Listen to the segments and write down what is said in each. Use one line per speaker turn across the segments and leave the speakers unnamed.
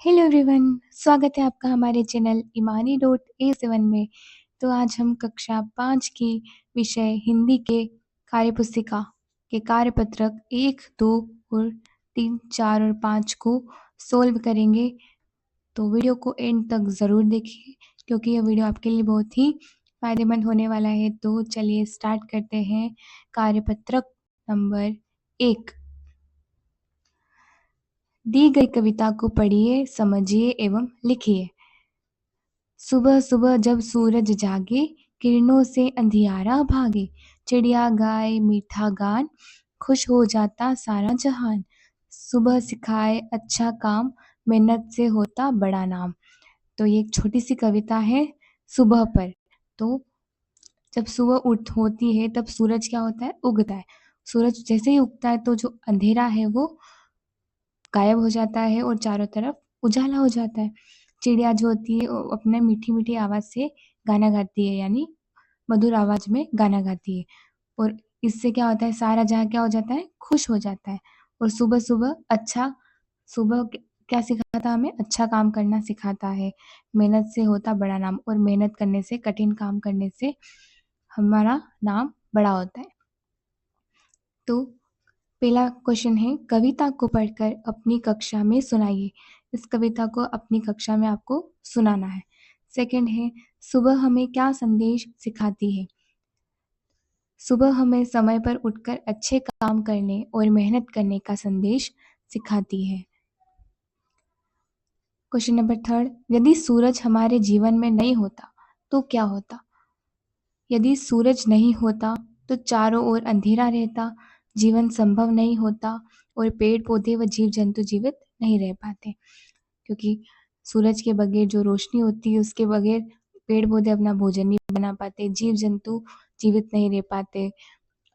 Hello everyone, स्वागत है आपका हमारे चैनल imani.a7 में। तो आज हम कक्षा 5 की विषय हिंदी के कार्यपुस्तिका के कार्यपत्रक 1, 2 और 3, 4 और 5 को सोल्व करेंगे। तो वीडियो को एंड तक ज़रूर देखिए क्योंकि यह वीडियो आपके लिए बहुत ही फ़ायदेमंद होने वाला है। तो चलिए स्टार्ट करते हैं। कार्यपत्रक नंबर 1। दी गई कविता को पढ़िए, समझिए एवं लिखिए। सुबह सुबह जब सूरज जागे, किरणों से अंधियारा भागे, चिड़िया गाए मीठा गान, खुश हो जाता सारा जहान। सुबह सिखाए अच्छा काम, मेहनत से होता बड़ा नाम। तो ये एक छोटी सी कविता है सुबह पर। तो जब सुबह उठ होती है तब सूरज क्या होता है, उगता है। सूरज जैसे ही उगता है तो जो अंधेरा है वो गायब हो जाता है और चारों तरफ उजाला हो जाता है। चिड़िया जो होती है वो अपने मीठी मीठी आवाज़ से गाना गाती है, यानी मधुर आवाज़ में गाना गाती है। और इससे क्या होता है, सारा जहाँ क्या हो जाता है, खुश हो जाता है। और सुबह सुबह सुबह क्या सिखाता हमें, अच्छा काम करना सिखाता है। मेहनत से होता बड़ा नाम, और मेहनत करने से, कठिन काम करने से हमारा नाम बड़ा होता है। तो पहला क्वेश्चन है, कविता को पढ़कर अपनी कक्षा में सुनाइए। इस कविता को अपनी कक्षा में आपको सुनाना है। सेकंड है, सुबह हमें क्या संदेश सिखाती है। सुबह हमें समय पर उठकर अच्छे काम करने और मेहनत करने का संदेश सिखाती है। क्वेश्चन नंबर थर्ड, यदि सूरज हमारे जीवन में नहीं होता तो क्या होता। यदि सूरज नहीं होता तो चारों ओर अंधेरा रहता, जीवन संभव नहीं होता और पेड़ पौधे व जीव जंतु जीवित नहीं रह पाते। क्योंकि सूरज के बगैर जो रोशनी होती है उसके बगैर पेड़ पौधे अपना भोजन नहीं बना पाते, जीव जंतु जीवित नहीं रह पाते,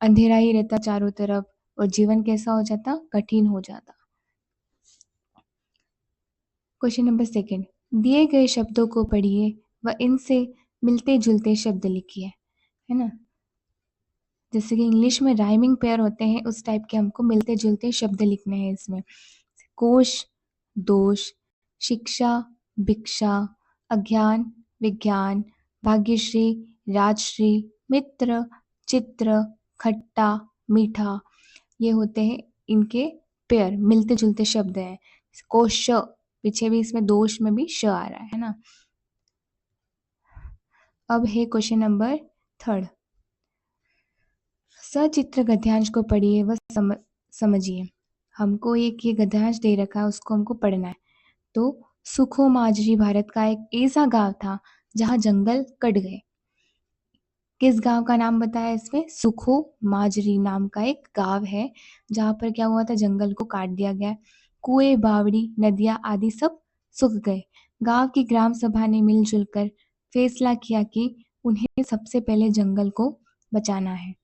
अंधेरा ही रहता चारों तरफ और जीवन कैसा हो जाता, कठिन हो जाता। क्वेश्चन नंबर सेकंड, दिए गए शब्दों को पढ़िए व इनसे मिलते जुलते शब्द लिखिए। है ना, जैसे कि इंग्लिश में राइमिंग पेयर होते हैं उस टाइप के हमको मिलते जुलते शब्द लिखने हैं इसमें। कोश, दोष, शिक्षा, भिक्षा, अज्ञान, विज्ञान, भाग्यश्री, राजश्री, मित्र, चित्र, खट्टा, मीठा, ये होते हैं इनके पेयर, मिलते जुलते शब्द हैं। कोश, पीछे भी इसमें दोष में भी श आ रहा है ना। अब है क्वेश्चन नंबर थर्ड, सचित्र गद्यांश को पढ़िए व समझिए। हमको एक ये गद्यांश दे रखा है, उसको हमको पढ़ना है। तो सुखो माजरी भारत का एक ऐसा गांव था जहां जंगल कट गए। किस गांव का नाम बताया इसमें, सुखो माजरी नाम का एक गांव है जहां पर क्या हुआ था, जंगल को काट दिया गया। कुएं, बावड़ी, नदियां आदि सब सूख गए। गांव की ग्राम सभा ने मिलजुल कर फैसला किया कि उन्हें सबसे पहले जंगल को बचाना है।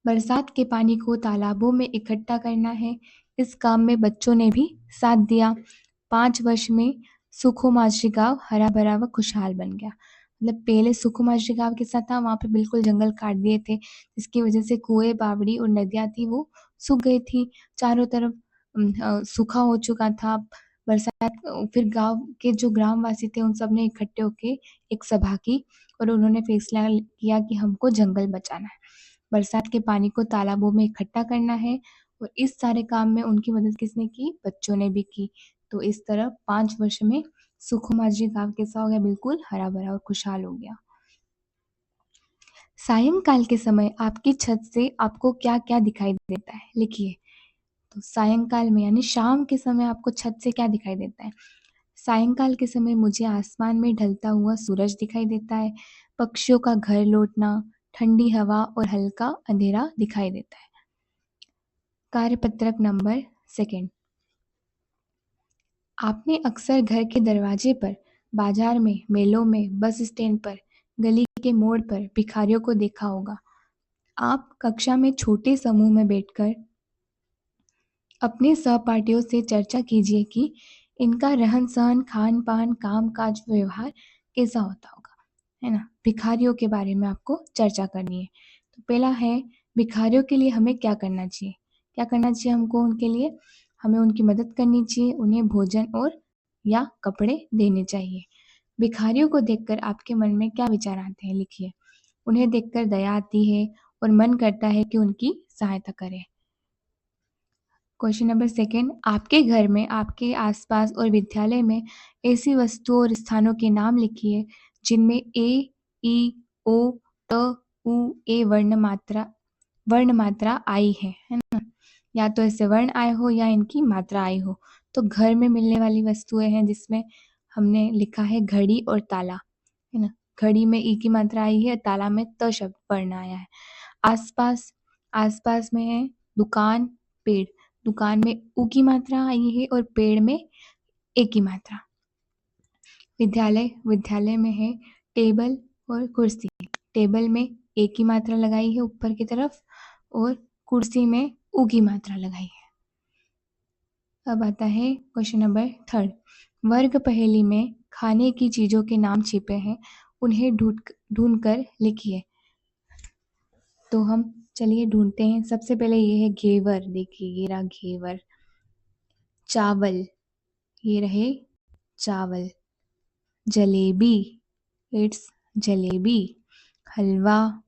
बरसात के पानी को तालाबों में इकट्ठा करना है। इस काम में बच्चों ने भी साथ दिया। 5 वर्ष में सुखो माजरी गांव हरा भरा व खुशहाल बन गया। मतलब पहले सुखो माजरी गांव के साथ था, वहाँ पे बिल्कुल जंगल काट दिए थे जिसकी वजह से कुएं, बावड़ी और नदियाँ थी वो सूख गई थी। चारों तरफ सूखा हो चुका था। बरसात फिर गांव के जो ग्रामवासी थे उन सब ने इकट्ठे होके एक सभा की और उन्होंने फैसला किया कि हमको जंगल बचाना है, बरसात के पानी को तालाबों में इकट्ठा करना है। और इस सारे काम में उनकी मदद किसने की, बच्चों ने भी की। तो इस तरह 5 वर्ष में सुखो माजरी गांव कैसा हो गया, बिल्कुल हरा भरा और खुशहाल हो गया। सायंकाल के समय आपकी छत से आपको क्या क्या दिखाई देता है, लिखिए। तो सायंकाल में यानी शाम के समय आपको छत से क्या दिखाई देता है। सायंकाल के समय मुझे आसमान में ढलता हुआ सूरज दिखाई देता है, पक्षियों का घर लौटना, ठंडी हवा और हल्का अंधेरा दिखाई देता है। कार्यपत्रक नंबर सेकंड, आपने अक्सर घर के दरवाजे पर, बाजार में, मेलों में, बस स्टैंड पर, गली के मोड़ पर भिखारियों को देखा होगा। आप कक्षा में छोटे समूह में बैठकर अपने सहपाठियों से चर्चा कीजिए कि इनका रहन सहन, खान पान, काम काज, व्यवहार कैसा होता होगा। है ना, भिखारियों के बारे में आपको चर्चा करनी है। तो पहला है, भिखारियों के लिए हमें क्या करना चाहिए। क्या करना चाहिए हमको उनके लिए, हमें उनकी मदद करनी चाहिए, उन्हें भोजन और या कपड़े देने चाहिए। भिखारियों को देखकर आपके मन में क्या विचार आते हैं, लिखिए। उन्हें देखकर दया आती है और मन करता है कि उनकी सहायता करें। क्वेश्चन नंबर सेकेंड, आपके घर में, आपके आसपास और विद्यालय में ऐसी वस्तुओं और स्थानों के नाम लिखिए जिनमें ए, ई, ओ, त, उ, ए वर्ण मात्रा आई है ना। या तो ऐसे वर्ण आए हो या इनकी मात्रा आई हो। तो घर में मिलने वाली वस्तुएं हैं जिसमें हमने लिखा है घड़ी और ताला, है ना। घड़ी में ई की मात्रा आई है, ताला में त शब्द वर्ण आया है। आसपास, आसपास में है दुकान, पेड़। दुकान में उ की मात्रा आई है और पेड़ में ए की मात्रा। विद्यालय, विद्यालय में है टेबल और कुर्सी। टेबल में ए की मात्रा लगाई है ऊपर की तरफ और कुर्सी में उ की मात्रा लगाई है। अब आता है क्वेश्चन नंबर थर्ड, वर्ग पहेली में खाने की चीजों के नाम छिपे हैं, उन्हें ढूंढ कर लिखिए। तो हम चलिए ढूंढते हैं। सबसे पहले ये है घेवर, देखिए ये रहा घेवर। चावल, ये रहे चावल। जलेबी, इट्स जलेबी। हलवा,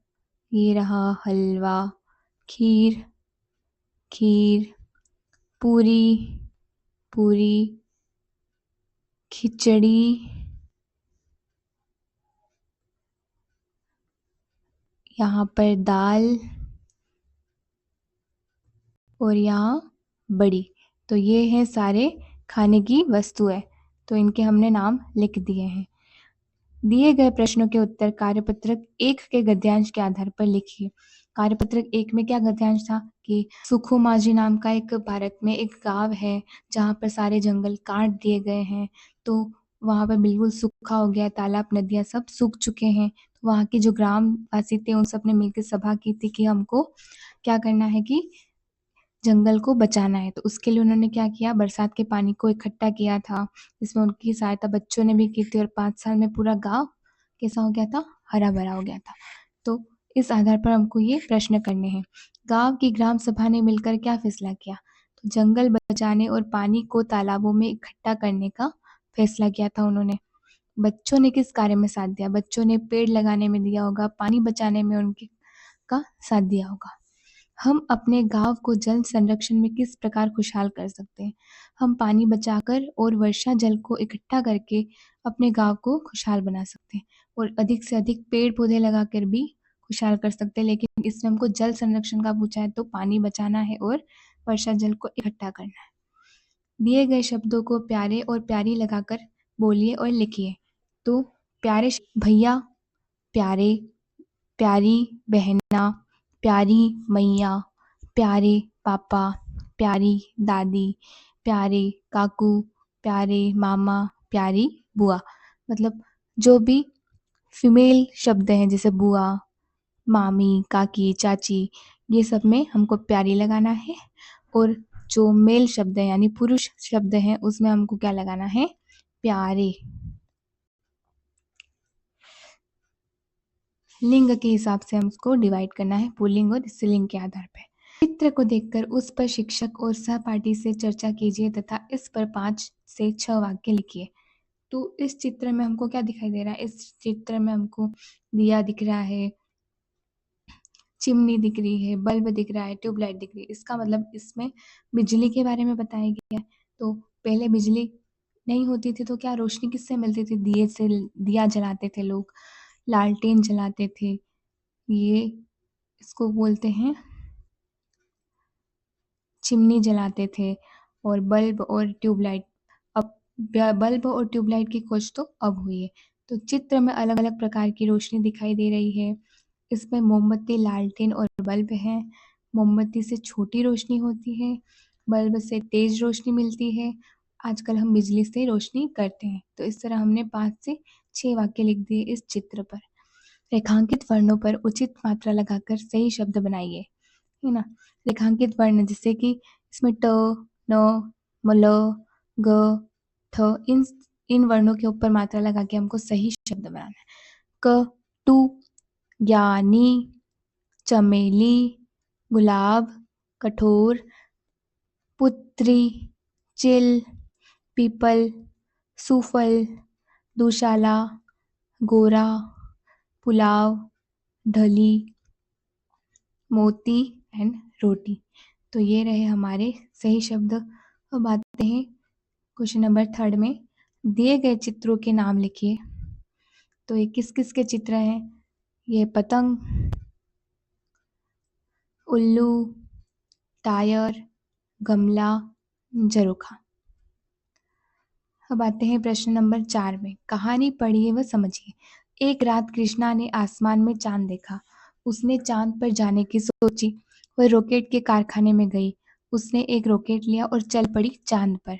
ये रहा हलवा। खीर, खीर। पूरी, पूरी। खिचड़ी, यहाँ पर दाल और यहाँ बड़ी। तो ये हैं सारे खाने की वस्तुएं, तो इनके हमने नाम लिख दिए हैं। दिए गए प्रश्नों के उत्तर कार्यपत्रक 1 के गद्यांश के आधार पर लिखिए। कार्यपत्रक 1 में क्या गद्यांश था कि सुखुमाजी नाम का एक भारत में एक गांव है जहाँ पर सारे जंगल काट दिए गए हैं, तो वहाँ पर बिल्कुल सूखा हो गया, तालाब नदियाँ सब सूख चुके हैं। वहाँ के जो ग्रामवासी थे उन सब ने मिलकर सभा की थी कि हमको क्या करना है कि जंगल को बचाना है। तो उसके लिए उन्होंने क्या किया, बरसात के पानी को इकट्ठा किया था, जिसमें उनकी सहायता बच्चों ने भी की थी और 5 साल में पूरा गांव कैसा हो गया था, हरा भरा हो गया था। तो इस आधार पर हमको ये प्रश्न करने हैं। गांव की ग्राम सभा ने मिलकर क्या फैसला किया, तो जंगल बचाने और पानी को तालाबों में इकट्ठा करने का फैसला किया था उन्होंने। बच्चों ने किस कार्य में साथ दिया, बच्चों ने पेड़ लगाने में दिया होगा, पानी बचाने में उनके का साथ दिया होगा। हम अपने गांव को जल संरक्षण में किस प्रकार खुशहाल कर सकते हैं, हम पानी बचाकर और वर्षा जल को इकट्ठा करके अपने गांव को खुशहाल बना सकते हैं और अधिक से अधिक पेड़ पौधे लगाकर भी खुशहाल कर सकते हैं। लेकिन इसमें हमको जल संरक्षण का पूछा है तो पानी बचाना है और वर्षा जल को इकट्ठा करना है। दिए गए शब्दों को प्यारे और प्यारी लगाकर बोलिए और लिखिए। तो प्यारे भैया, प्यारे, प्यारी बहना, प्यारी मैया, प्यारे पापा, प्यारी दादी, प्यारे काकू, प्यारे मामा, प्यारी बुआ। मतलब जो भी फीमेल शब्द हैं जैसे बुआ, मामी, काकी, चाची, ये सब में हमको प्यारी लगाना है और जो मेल शब्द है यानी पुरुष शब्द हैं उसमें हमको क्या लगाना है, प्यारे। लिंग के हिसाब से हम उसको डिवाइड करना है, पुल्लिंग और स्त्रीलिंग के आधार पर। चित्र को देखकर उस पर शिक्षक और सहपाठी से चर्चा कीजिए तथा इस पर 5 से 6 वाक्य लिखिए। तो इस चित्र में हमको क्या दिखाई दे रहा है, इस चित्र में हमको दिया दिख रहा है, चिमनी दिख रही है, बल्ब दिख रहा है, ट्यूबलाइट दिख रही है। इसका मतलब इसमें बिजली के बारे में बताया गया है। तो पहले बिजली नहीं होती थी तो क्या रोशनी किससे मिलती थी, दिए से, दिया जलाते थे लोग, लालटेन जलाते थे, ये इसको बोलते हैं चिमनी जलाते थे। और बल्ब और ट्यूबलाइट, अब बल्ब और ट्यूबलाइट की खोज तो अब हुई है। तो चित्र में अलग अलग प्रकार की रोशनी दिखाई दे रही है। इसमें मोमबत्ती, लालटेन और बल्ब है। मोमबत्ती से छोटी रोशनी होती है, बल्ब से तेज रोशनी मिलती है। आजकल हम बिजली से रोशनी करते हैं। तो इस तरह हमने 5 से 6 वाक्य लिख दिए इस चित्र पर। रेखांकित वर्णों पर उचित मात्रा लगाकर सही शब्द बनाइए, है ना। रेखांकित वर्ण जैसे कि इसमें ट, न, मल, ग, ठ, इन वर्णों के ऊपर मात्रा लगा के हमको सही शब्द बनाना है। क, टू, ज्ञानी, चमेली, गुलाब, कठोर, पुत्री, चिल, पीपल, सूफल, दुशाला, गोरा, पुलाव, ढली, मोती एंड रोटी। तो ये रहे हमारे सही शब्द। अब आते हैं क्वेश्चन नंबर 3 में, दिए गए चित्रों के नाम लिखिए। तो ये किस किस के चित्र हैं? ये पतंग, उल्लू, टायर, गमला, झरोखा। अब आते हैं प्रश्न नंबर 4 में, कहानी पढ़िए व समझिए। एक रात कृष्णा ने आसमान में चांद देखा। उसने चांद पर जाने की सोची। वह रॉकेट के कारखाने में गई। उसने एक रॉकेट लिया और चल पड़ी चांद पर।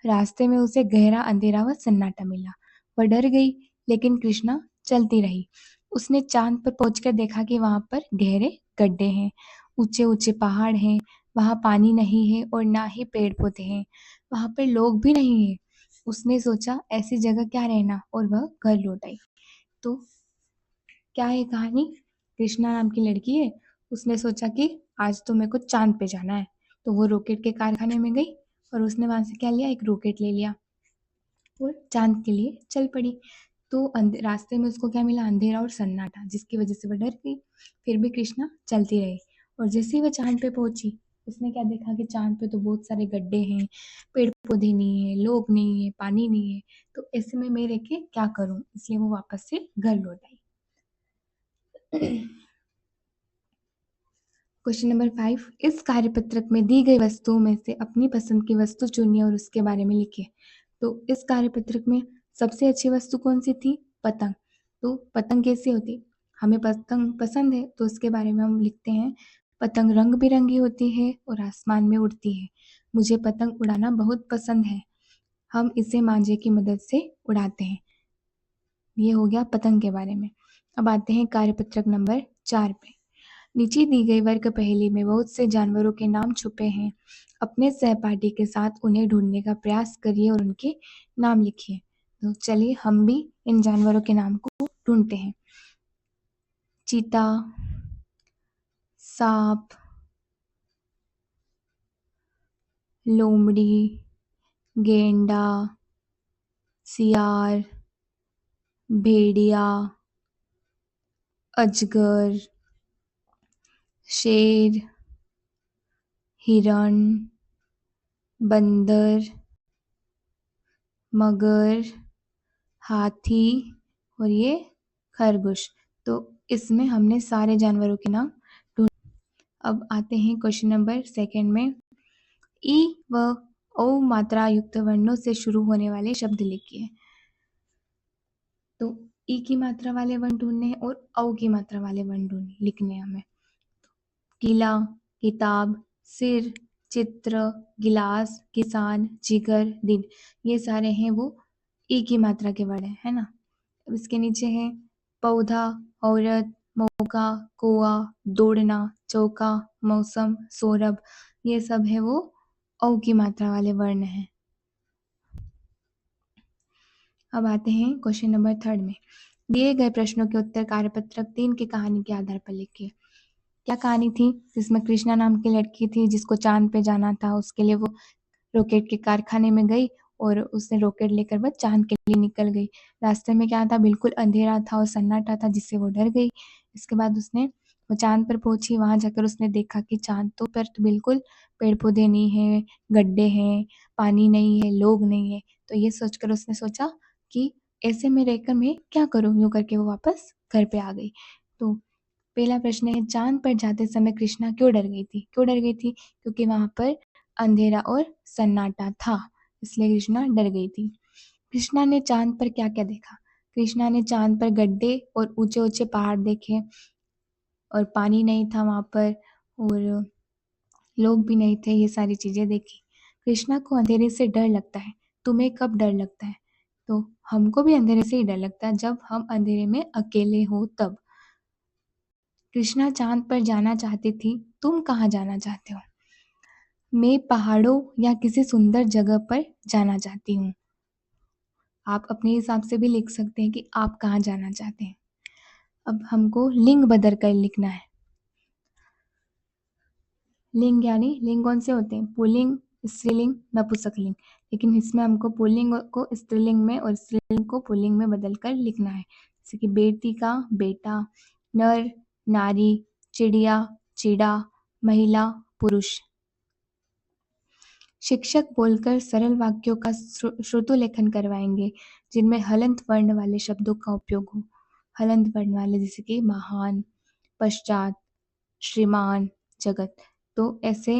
रास्ते में उसे गहरा अंधेरा व सन्नाटा मिला। वह डर गई, लेकिन कृष्णा चलती रही। उसने चांद पर पहुंचकर देखा कि वहां पर गहरे गड्ढे हैं, ऊंचे ऊंचे पहाड़ हैं, वहां पानी नहीं है और ना ही पेड़ पौधे हैं, वहां पर लोग भी नहीं है। उसने सोचा ऐसी जगह क्या रहना, और वह घर लौट आई। तो क्या है कहानी? कृष्णा नाम की लड़की है, उसने सोचा कि आज तो मेरे को चांद पे जाना है। तो वो रॉकेट के कारखाने में गई और उसने वहां से क्या लिया, एक रॉकेट ले लिया और चांद के लिए चल पड़ी। तो रास्ते में उसको क्या मिला, अंधेरा और सन्नाटा, जिसकी वजह से वह डर गई। फिर भी कृष्णा चलती रही और जैसे ही वह चांद पे पहुंची, उसने क्या देखा कि चांद पे तो बहुत सारे गड्ढे हैं, पेड़ पौधे नहीं है, लोग नहीं है, पानी नहीं है। तो ऐसे में मैं रह के क्या करूं, इसलिए वो वापस से घर लौट आई। क्वेश्चन नंबर 5, इस कार्यपत्रक में दी गई वस्तुओं में से अपनी पसंद की वस्तु चुनिए और उसके बारे में लिखिए। तो इस कार्यपत्रक में सबसे अच्छी वस्तु कौन सी थी? पतंग। तो पतंग कैसी होती? हमें पतंग पसंद है तो उसके बारे में हम लिखते हैं, पतंग रंग बिरंगी होती है और आसमान में उड़ती है। मुझे पतंग उड़ाना बहुत पसंद है। हम इसे मांझे की मदद से उड़ाते हैं। ये हो गया पतंग के बारे में। अब आते हैं कार्यपत्रक नंबर 4 पे। नीचे दी गई वर्ग पहेली में बहुत से जानवरों के नाम छुपे हैं। अपने सहपाठी के साथ उन्हें ढूंढने का प्रयास करिए और उनके नाम लिखिए। तो चलिए हम भी इन जानवरों के नाम को ढूंढते हैं। चीता, सांप, लोमड़ी, गेंडा, सियार, भेड़िया, अजगर, शेर, हिरण, बंदर, मगर, हाथी और ये खरगोश। तो इसमें हमने सारे जानवरों के नाम ढूंढ। अब आते हैं क्वेश्चन नंबर 2 में, ई व ओ मात्रा युक्त वर्णों से शुरू होने वाले शब्द लिखिए। तो ई की मात्रा वाले वर्ण ढूंढने हैं और औ की मात्रा वाले वर्ण ढूंढने लिखने हैं हमें। किला, किताब, सिर, चित्र, गिलास, किसान, जिगर, दिन, ये सारे हैं वो ई की मात्रा के वर्ण है ना। अब इसके नीचे है पौधा, औरत, मौका, कुआ, दौड़ना, चौका, मौसम, सौरभ, ये सब है वो औ की मात्रा वाले वर्ण हैं। अब आते हैं क्वेश्चन नंबर 3 में, दिए गए प्रश्नों के उत्तर कार्यपत्रक 3 की कहानी के आधार पर लिखिए। क्या कहानी थी? जिसमें कृष्णा नाम की लड़की थी जिसको चांद पे जाना था, उसके लिए वो रॉकेट के कारखाने में गई और उसने रॉकेट लेकर वह चांद के लिए निकल गई। रास्ते में क्या था, बिल्कुल अंधेरा था और सन्नाटा था, जिससे वो डर गई। इसके बाद उसने वो चांद पर पहुंची। वहां जाकर उसने देखा कि चांद तो पर तो बिल्कुल पेड़ पौधे नहीं है, गड्ढे हैं, पानी नहीं है, लोग नहीं है। तो ये सोचकर उसने सोचा कि ऐसे में रहकर मैं क्या करूं, यूं करके वो वापस घर पे आ गई। तो पहला प्रश्न है, चांद पर जाते समय कृष्णा क्यों डर गई थी? क्यों डर गई थी? क्योंकि वहां पर अंधेरा और सन्नाटा था, इसलिए कृष्णा डर गई थी। कृष्णा ने चांद पर क्या क्या देखा? कृष्णा ने चांद पर गड्ढे और ऊंचे ऊंचे पहाड़ देखे और पानी नहीं था वहां पर और लोग भी नहीं थे, ये सारी चीजें देखी। कृष्णा को अंधेरे से डर लगता है। तुम्हें कब डर लगता है? तो हमको भी अंधेरे से ही डर लगता है, जब हम अंधेरे में अकेले हो तब। कृष्णा चांद पर जाना चाहती थी, तुम कहाँ जाना चाहते हो? मैं पहाड़ों या किसी सुंदर जगह पर जाना चाहती हूँ। आप अपने हिसाब से भी लिख सकते हैं कि आप कहाँ जाना चाहते हैं। अब हमको लिंग बदल कर लिखना है। लिंग यानी लिंग कौन से होते हैं? पुल्लिंग, स्त्रीलिंग नपुंसकलिंग, लेकिन इसमें हमको पुल्लिंग को स्त्रीलिंग में और स्त्रीलिंग को पुल्लिंग में बदलकर लिखना है। जैसे कि बेटी का बेटा, नर नारी, चिड़िया चिड़ा, महिला पुरुष। शिक्षक बोलकर सरल वाक्यों का श्रुतोलेखन करवाएंगे जिनमें हलंत वर्ण वाले शब्दों का उपयोग हो। हलंत वर्ण वाले जैसे कि महान, पश्चात, श्रीमान, जगत। तो ऐसे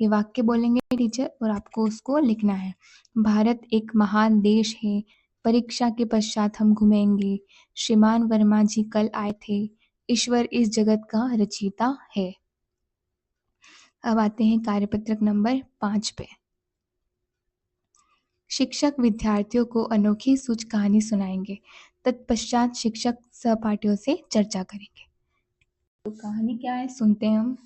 ये वाक्य बोलेंगे टीचर और आपको उसको लिखना है। भारत एक महान देश है, परीक्षा के पश्चात हम घूमेंगे, श्रीमान वर्मा जी कल आए थे, ईश्वर इस जगत का रचयिता है। अब आते हैं कार्यपत्रक नंबर 5 पे। शिक्षक विद्यार्थियों को अनोखी सूझ कहानी सुनाएंगे। तत्पश्चात शिक्षक सहपाठियों से चर्चा करेंगे। तो कहानी क्या है सुनते हैं हम।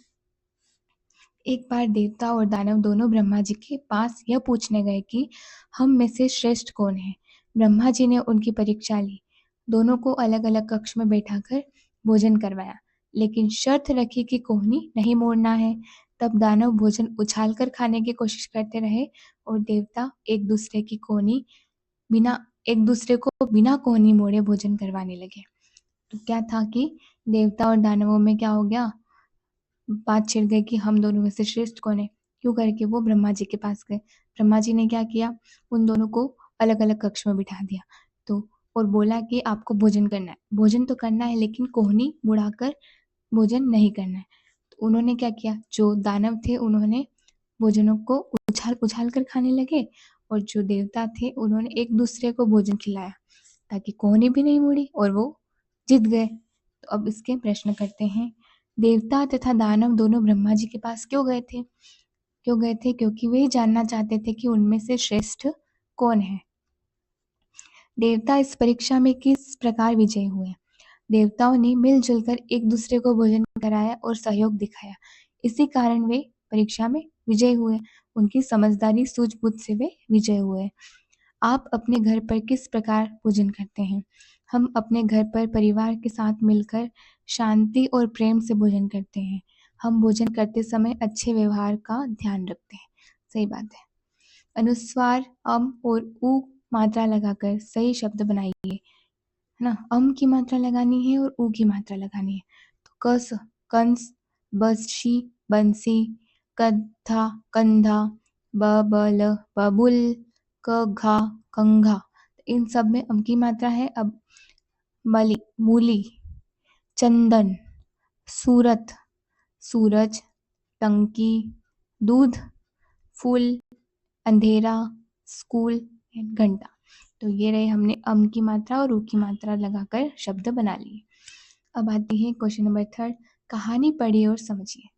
एक बार देवता और दानव दोनों ब्रह्मा जी के पास यह पूछने गए कि हम में से श्रेष्ठ कौन है। ब्रह्मा जी ने उनकी परीक्षा ली, दोनों को अलग अलग कक्ष में बैठाकर भोजन करवाया, लेकिन शर्त रखी कि कोहनी नहीं मोड़ना है। तब दानव भोजन उछालकर खाने की कोशिश करते रहे और देवता एक दूसरे को बिना कोहनी मोड़े भोजन करवाने लगे। तो क्या था कि देवता और दानवों में क्या हो गया, बात छिड़ गई कि हम दोनों में से श्रेष्ठ कौन है। क्यों करके वो ब्रह्मा जी के पास गए। ब्रह्मा जी ने क्या किया, उन दोनों को अलग अलग कक्ष में बिठा दिया तो और बोला कि आपको भोजन करना है, भोजन तो करना है लेकिन कोहनी मुड़ाकर भोजन नहीं करना है। तो उन्होंने क्या किया, जो दानव थे उन्होंने भोजनों को उछाल उछाल कर खाने लगे और जो देवता थे उन्होंने एक दूसरे को भोजन खिलाया ताकि कोहनी भी नहीं मुड़ी और वो जीत गए। तो अब इसके प्रश्न करते हैं। देवता तथा दानव दोनों ब्रह्मा जी के पास क्यों गए थे? क्योंकि वे जानना चाहते थे कि उनमें से श्रेष्ठ कौन है। देवता इस परीक्षा में किस प्रकार विजयी हुए? देवताओं ने मिलजुल कर एक दूसरे को भोजन कराया और सहयोग दिखाया, इसी कारण वे परीक्षा में विजयी हुए। उनकी समझदारी सूझबूझ से वे विजयी हुए। आप अपने घर पर किस प्रकार भोजन करते हैं? हम अपने घर पर परिवार के साथ मिलकर शांति और प्रेम से भोजन करते हैं। हम भोजन करते समय अच्छे व्यवहार का ध्यान रखते हैं। सही बात है। अनुस्वार अम और उ मात्रा लगाकर सही शब्द बनाइए, है ना। अम की मात्रा लगानी है और उ की मात्रा लगानी है। तो कस, कंस, बंशी, बंसी, कद्धा, कंधा, बबल, बबुल, कघा, कंघा। इन सब में अम की मात्रा है। अब मली, मूली, चंदन, सूरत, सूरज, टंकी, दूध, फूल, अंधेरा, स्कूल, घंटा। तो ये रहे हमने अम की मात्रा और उ की मात्रा लगाकर शब्द बना लिए। अब आती है क्वेश्चन नंबर 3। कहानी पढ़िए और समझिए।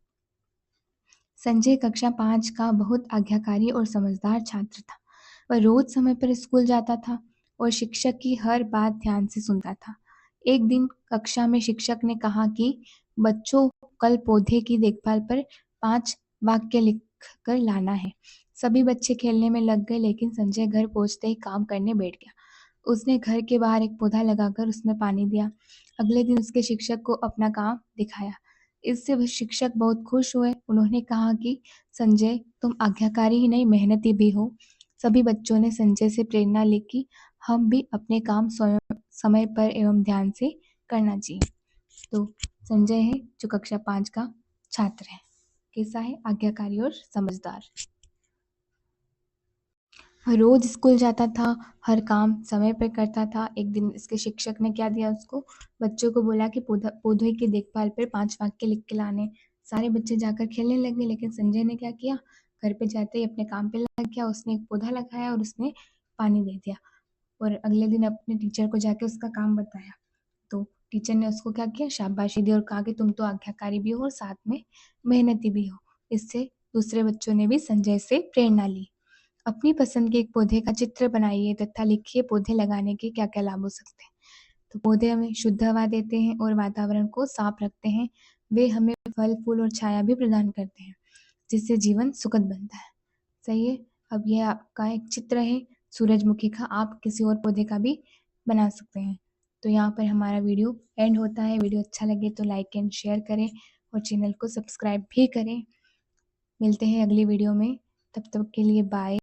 संजय कक्षा 5 का बहुत आज्ञाकारी और समझदार छात्र था। वह रोज समय पर स्कूल जाता था और शिक्षक की हर बात ध्यान से सुनता था। एक दिन कक्षा में शिक्षक ने कहा कि बच्चों, कल पौधे की देखभाल पर 5 वाक्य लिख कर लाना है। सभी बच्चे खेलने में लग गए, लेकिन संजय घर पहुंचते ही काम करने बैठ गया। उसने घर के बाहर एक पौधा लगाकर उसमें पानी दिया। अगले दिन उसके शिक्षक को अपना काम दिखाया। इससे वह शिक्षक बहुत खुश हुए। उन्होंने कहा कि संजय, तुम आज्ञाकारी ही नहीं, मेहनती भी हो। सभी बच्चों ने संजय से प्रेरणा ली कि हम भी अपने काम स्वयं समय पर एवं ध्यान से करना चाहिए। तो संजय है जो कक्षा 5 का छात्र है, कैसा है, आज्ञाकारी और समझदार। रोज स्कूल जाता था, हर काम समय पर करता था। एक दिन इसके शिक्षक ने क्या दिया उसको, बच्चों को बोला कि पौधे की देखभाल पर 5 वाक्य लिख के लाने। सारे बच्चे जाकर खेलने लगे, लेकिन संजय ने क्या किया, घर पे जाते ही अपने काम पे लग गया। उसने एक पौधा लगाया और उसमें पानी दे दिया और अगले दिन अपने टीचर को जाके उसका काम बताया। तो टीचर ने उसको क्या किया, शाबाशी दी और कहा कि तुम तो आज्ञाकारी भी हो और साथ में मेहनती भी हो। इससे दूसरे बच्चों ने भी संजय से प्रेरणा ली। अपनी पसंद के एक पौधे का चित्र बनाइए तथा लिखिए पौधे लगाने के क्या क्या लाभ हो सकते हैं। तो पौधे हमें शुद्ध हवा देते हैं और वातावरण को साफ रखते हैं। वे हमें फल, फूल और छाया भी प्रदान करते हैं, जिससे जीवन सुखद बनता है। सही है। अब यह आपका एक चित्र है सूरजमुखी का, आप किसी और पौधे का भी बना सकते हैं। तो यहाँ पर हमारा वीडियो एंड होता है। वीडियो अच्छा लगे तो लाइक एंड शेयर करें और चैनल को सब्सक्राइब भी करें। मिलते हैं अगली वीडियो में। तब तक के लिए बाय।